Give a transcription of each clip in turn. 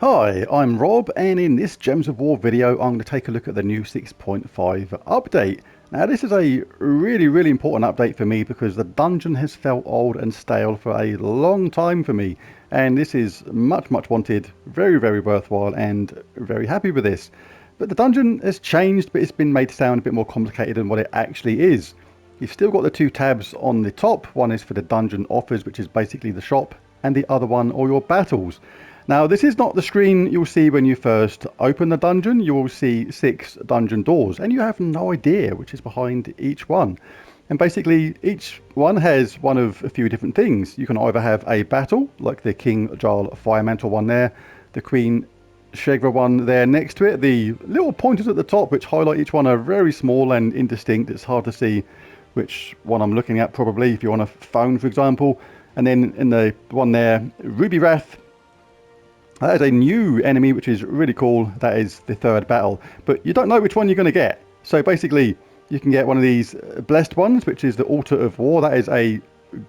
Hi, I'm Rob, and in this Gems of War video I'm going to take a look at the new 6.5 update. Now this is a really important update for me because the dungeon has felt old and stale for a long time for me, and this is much wanted, very worthwhile, and very happy with this. But the dungeon has changed, but it's been made to sound a bit more complicated than what it actually is. You've still got the two tabs on the top. One is for the dungeon offers, which is basically the shop, and the other one are your battles. Now this is not the screen you'll see when you first open the dungeon. You will see 6 dungeon doors and you have no idea which is behind each one. And basically each one has one of a few different things. You can either have a battle like the King Jarl Fire Mantle one there, the Queen Shegra one there next to it. The little pointers at the top which highlight each one are very small and indistinct. It's hard to see which one I'm looking at, probably if you're on a phone for example. And then in the one there, Ruby Wrath, that is a new enemy which is really cool. That is the 3rd battle, but you don't know which one you're going to get. So basically you can get one of these blessed ones, which is the Altar of War. That is a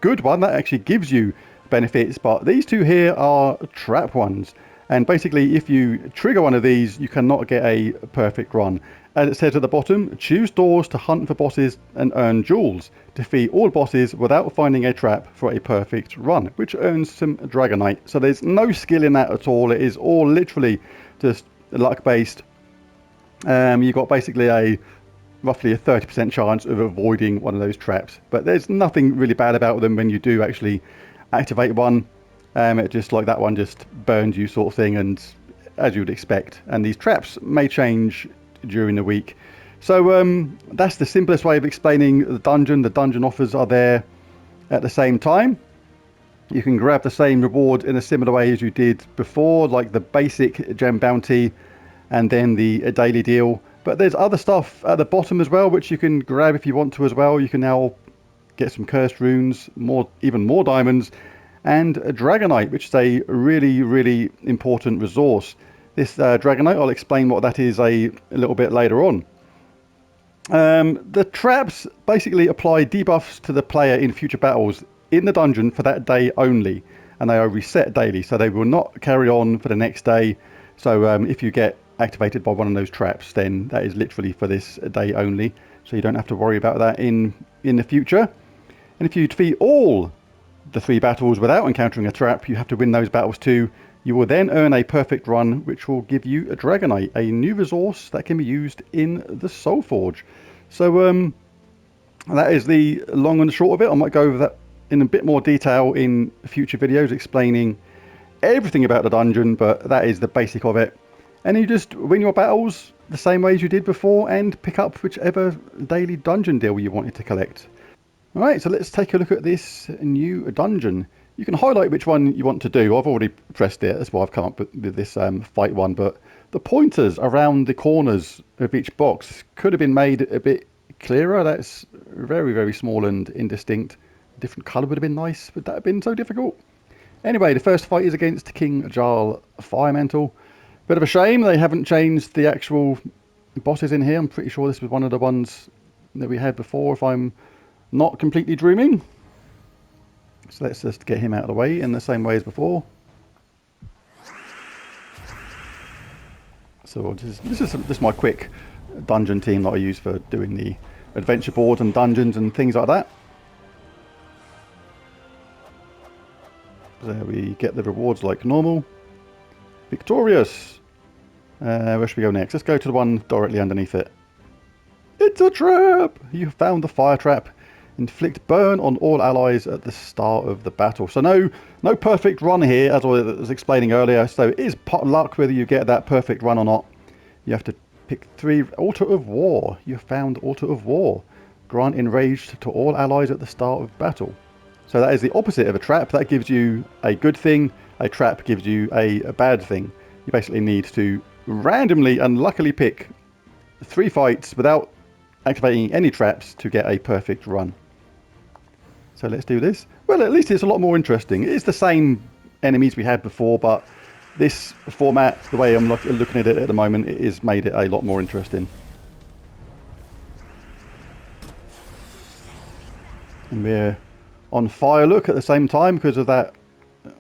good one, that actually gives you benefits, but these two here are trap ones. And basically if you trigger one of these you cannot get a perfect run. As it says at the bottom, choose doors to hunt for bosses and earn jewels. Defeat all bosses without finding a trap for a perfect run, which earns some Dragonite. So there's no skill in that at all. It is all literally just luck based. You've got basically roughly a 30% chance of avoiding one of those traps. But there's nothing really bad about them when you do actually activate one. It just like that one just burns you sort of thing, and as you would expect. And these traps may change during the week. So that's the simplest way of explaining the dungeon. The dungeon offers are there at the same time. You can grab the same reward in a similar way as you did before, like the basic gem bounty and then the daily deal. But there's other stuff at the bottom as well which you can grab if you want to as well. You can now get some cursed runes, even more diamonds, and a Dragonite, which is a really important resource. This Dragonite, I'll explain what that is a little bit later on. The traps basically apply debuffs to the player in future battles in the dungeon for that day only, and they are reset daily, so they will not carry on for the next day. So if you get activated by one of those traps, then that is literally for this day only, so you don't have to worry about that in the future. And if you defeat all the 3 battles without encountering a trap, you have to win those battles too. You will then earn a perfect run, which will give you a Dragonite, a new resource that can be used in the Soulforge. So that is the long and the short of it. I might go over that in a bit more detail in future videos explaining everything about the dungeon, but that is the basic of it. And you just win your battles the same way as you did before and pick up whichever daily dungeon deal you wanted to collect. Alright, so let's take a look at this new dungeon. You can highlight which one you want to do. I've already pressed it, that's why I've come up with this fight one, but the pointers around the corners of each box could have been made a bit clearer. That's very small and indistinct. A different colour would have been nice, would that have been so difficult? Anyway, the first fight is against King Jarl Fire Mantle. Bit of a shame they haven't changed the actual bosses in here. I'm pretty sure this was one of the ones that we had before, if I'm not completely dreaming. So let's just get him out of the way in the same way as before. So this is just my quick dungeon team that I use for doing the adventure boards and dungeons and things like that. There we get the rewards like normal. Victorious! Where should we go next? Let's go to the one directly underneath it. It's a trap! You found the fire trap. Inflict burn on all allies at the start of the battle. So no perfect run here, as I was explaining earlier. So it is pot luck whether you get that perfect run or not. You have to pick 3. Altar of War. You found Altar of War. Grant enraged to all allies at the start of battle. So that is the opposite of a trap. That gives you a good thing. A trap gives you a bad thing. You basically need to randomly and luckily pick 3 fights without activating any traps to get a perfect run. So let's do this. Well, at least it's a lot more interesting. It's the same enemies we had before, but this format, the way I'm looking at it at the moment, it has made it a lot more interesting. And we're on fire look at the same time because of that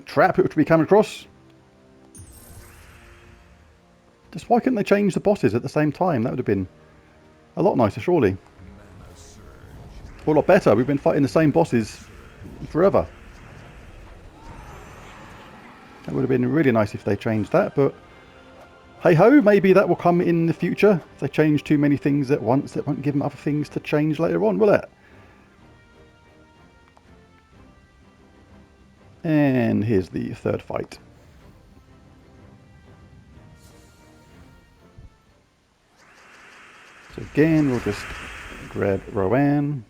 trap which we come across. Just why couldn't they change the bosses at the same time? That would have been a lot nicer, surely. Or a lot better. We've been fighting the same bosses forever. That would have been really nice if they changed that, but hey ho, maybe that will come in the future. If they change too many things at once, it won't give them other things to change later on, will it? And here's the third fight. So again, we'll just grab Rowan.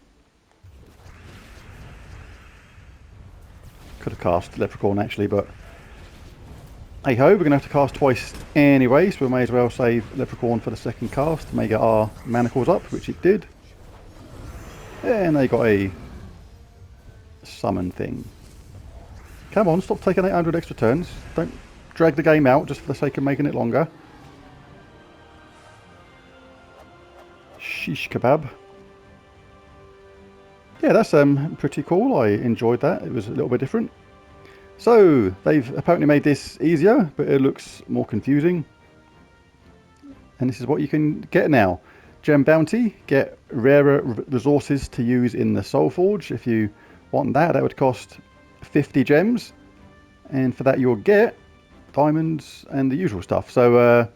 Could have cast Leprechaun actually, but hey ho, we're going to have to cast twice anyway, so we may as well save Leprechaun for the second cast to make our manacles up, which it did. And they got a summon thing. Come on, stop taking 800 extra turns. Don't drag the game out just for the sake of making it longer. Shish kebab. Yeah, that's pretty cool. I enjoyed that. It was a little bit different. So, they've apparently made this easier, but it looks more confusing. And this is what you can get now. Gem Bounty, get rarer resources to use in the Soulforge. If you want that, that would cost 50 gems. And for that you'll get diamonds and the usual stuff. So,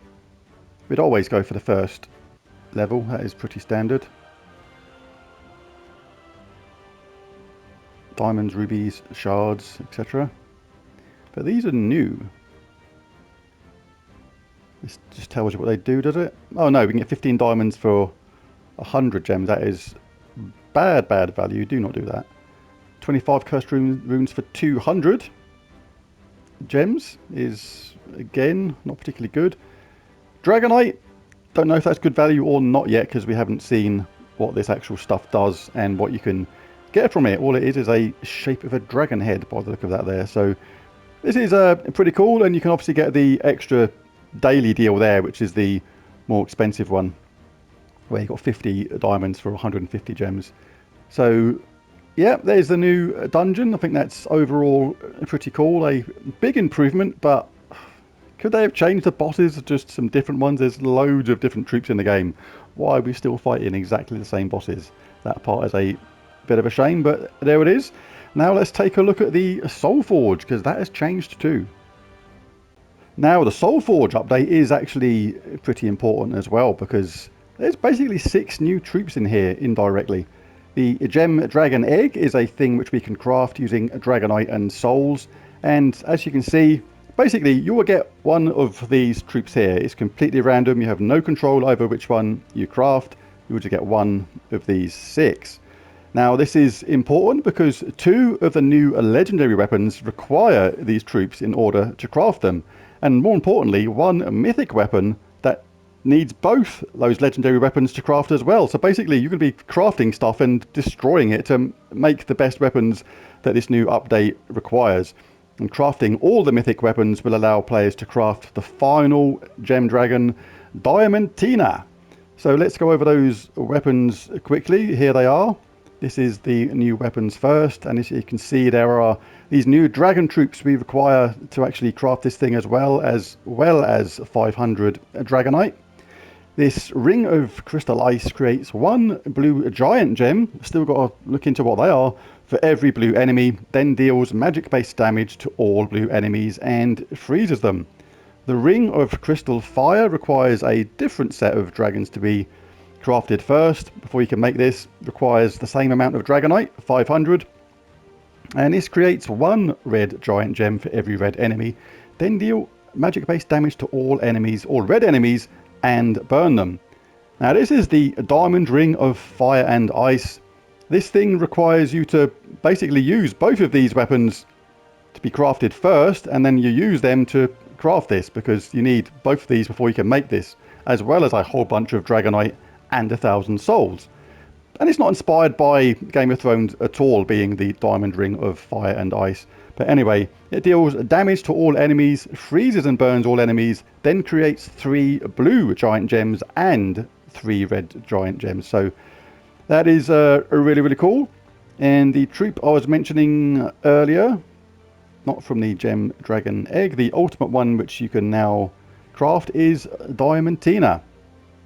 we'd always go for the first level. That is pretty standard. Diamonds, rubies, shards, etc. But these are new. This just tells you what they do, does it? Oh no, we can get 15 diamonds for 100 gems. That is bad value. Do not do that. 25 cursed runes for 200 gems is, again, not particularly good. Dragonite, don't know if that's good value or not yet because we haven't seen what this actual stuff does and what you can get from it. All it is a shape of a dragon head by the look of that there. So this is pretty cool, and you can obviously get the extra daily deal there, which is the more expensive one, where you got 50 diamonds for 150 gems. So yeah, there's the new dungeon. I think that's overall pretty cool. A big improvement, but could they have changed the bosses, just some different ones? There's loads of different troops in the game. Why are we still fighting exactly the same bosses? That part is a bit of a shame, but there it is. Now let's take a look at the Soulforge, because that has changed too. Now the Soulforge update is actually pretty important as well, because there's basically 6 new troops in here indirectly. The Gem Dragon Egg is a thing which we can craft using Dragonite and Souls, and as you can see, basically you will get one of these troops here. It's completely random, you have no control over which one you craft. You will just get one of these 6. Now this is important because 2 of the new legendary weapons require these troops in order to craft them. And more importantly, 1 mythic weapon that needs both those legendary weapons to craft as well. So basically you can be crafting stuff and destroying it to make the best weapons that this new update requires. And crafting all the mythic weapons will allow players to craft the final Gem Dragon Diamantina. So let's go over those weapons quickly. Here they are. This is the new weapons first, and as you can see, there are these new dragon troops we require to actually craft this thing as well as 500 dragonite. This ring of crystal ice creates 1 blue giant gem, still got to look into what they are, for every blue enemy, then deals magic based damage to all blue enemies and freezes them. The ring of crystal fire requires a different set of dragons to be crafted first before you can make this. Requires the same amount of dragonite, 500, and this creates 1 red giant gem for every red enemy, then deal magic based damage to all enemies, all red enemies, and burn them. Now this is the diamond ring of fire and ice. This thing requires you to basically use both of these weapons to be crafted first, and then you use them to craft this, because you need both of these before you can make this, as well as a whole bunch of dragonite and 1,000 souls. And it's not inspired by Game of Thrones at all, being the diamond ring of fire and ice. But anyway, it deals damage to all enemies, freezes and burns all enemies, then creates 3 blue giant gems and 3 red giant gems. So that is really cool. And the troop I was mentioning earlier, not from the Gem Dragon Egg, the ultimate one which you can now craft is Diamantina.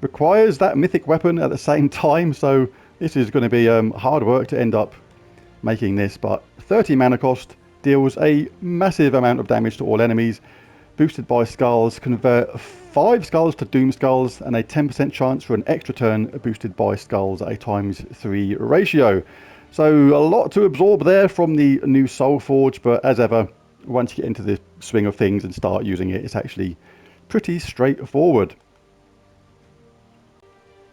Requires that mythic weapon at the same time, so this is going to be hard work to end up making this, but 30 mana cost, deals a massive amount of damage to all enemies, boosted by skulls, convert 5 skulls to doom skulls, and a 10% chance for an extra turn boosted by skulls at a ×3 ratio. So a lot to absorb there from the new Soulforge, but as ever, once you get into the swing of things and start using it, it's actually pretty straightforward.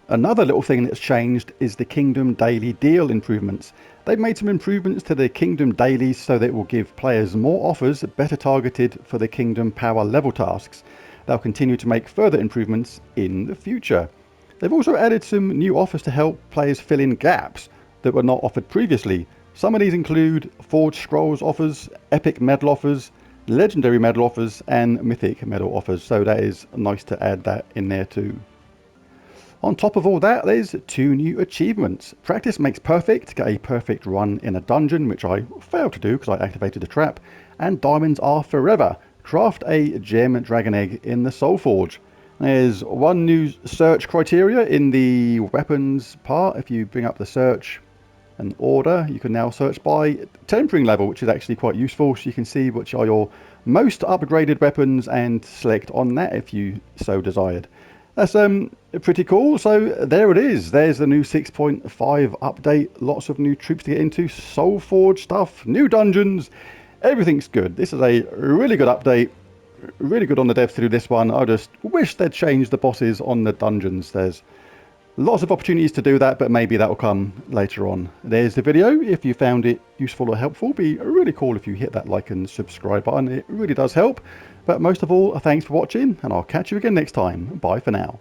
Another little thing that's changed is the Kingdom Daily Deal improvements. They've made some improvements to the Kingdom Dailies so that it will give players more offers better targeted for the Kingdom Power level tasks. They'll continue to make further improvements in the future. They've also added some new offers to help players fill in gaps that were not offered previously. Some of these include Forged Scrolls offers, Epic Medal offers, Legendary Medal offers, and Mythic Medal offers, so that is nice to add that in there too. On top of all that, there's 2 new achievements. Practice makes perfect, get a perfect run in a dungeon, which I failed to do because I activated the trap, and diamonds are forever. Craft a Gem Dragon Egg in the Soulforge. There's 1 new search criteria in the weapons part. If you bring up the search and order, you can now search by tempering level, which is actually quite useful, so you can see which are your most upgraded weapons and select on that if you so desired. That's pretty cool. So there it is. There's the new 6.5 update. Lots of new troops to get into. Soulforge stuff, new dungeons. Everything's good. This is a really good update. Really good on the devs to do this one. I just wish they'd changed the bosses on the dungeons. There's lots of opportunities to do that, but maybe that will come later on. There's the video. If you found it useful or helpful, it'd be really cool if you hit that like and subscribe button. It really does help. But most of all, thanks for watching, and I'll catch you again next time. Bye for now.